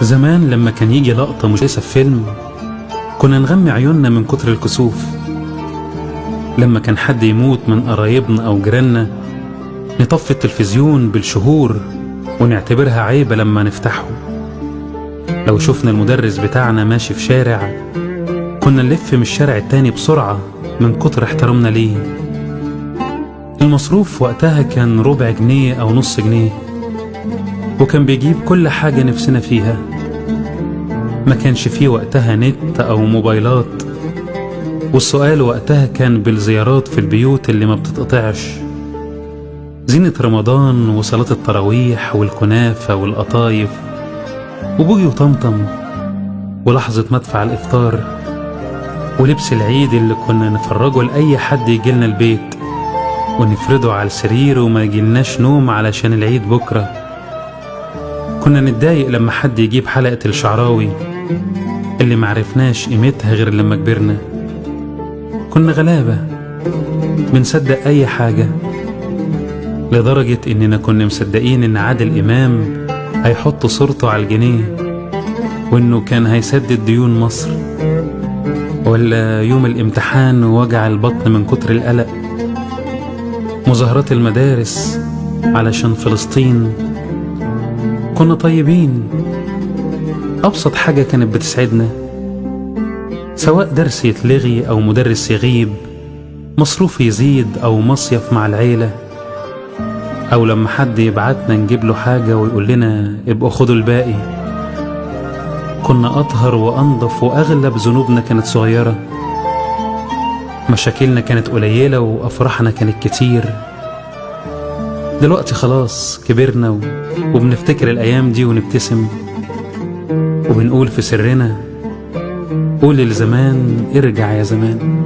زمان لما كان يجي لقطة مش كويسة في فيلم كنا نغمي عيوننا من كتر الكسوف. لما كان حد يموت من قرايبنا أو جيراننا نطفي التلفزيون بالشهور ونعتبرها عيبة لما نفتحه. لو شفنا المدرس بتاعنا ماشي في شارع كنا نلف من الشارع التاني بسرعة من كتر احترامنا ليه. المصروف وقتها كان ربع جنيه أو نص جنيه، وكان بيجيب كل حاجة نفسنا فيها. ما كانش فيه وقتها نت أو موبايلات، والسؤال وقتها كان بالزيارات في البيوت اللي ما بتتقطعش. زينة رمضان وصلاة التراويح والكنافة والقطايف وبوجي وطمطم ولحظة مدفع الإفطار ولبس العيد اللي كنا نفرجه لأي حد يجيلنا البيت ونفرده على السرير وما يجيلناش نوم علشان العيد بكرة. كنا نتضايق لما حد يجيب حلقة الشعراوي اللي معرفناش قيمتها غير لما كبرنا. كنا غلابة بنصدق أي حاجة، لدرجة إننا كنا مصدقين إن عادل إمام هيحط صورته على الجنيه وإنه كان هيسدد ديون مصر، ولا يوم الامتحان ووجع البطن من كتر القلق، مظاهرات المدارس علشان فلسطين. كنا طيبين، أبسط حاجة كانت بتسعدنا، سواء درس يتلغي أو مدرس يغيب، مصروف يزيد أو مصيف مع العيلة، أو لما حد يبعتنا نجيب له حاجة ويقول لنا ابقوا خدوا الباقي. كنا أطهر وأنضف، وأغلب ذنوبنا كانت صغيرة، مشاكلنا كانت قليلة وأفراحنا كانت كتير. دلوقتي خلاص كبرنا وبنفتكر الأيام دي ونبتسم وبنقول في سرنا قول للزمان ارجع يا زمان.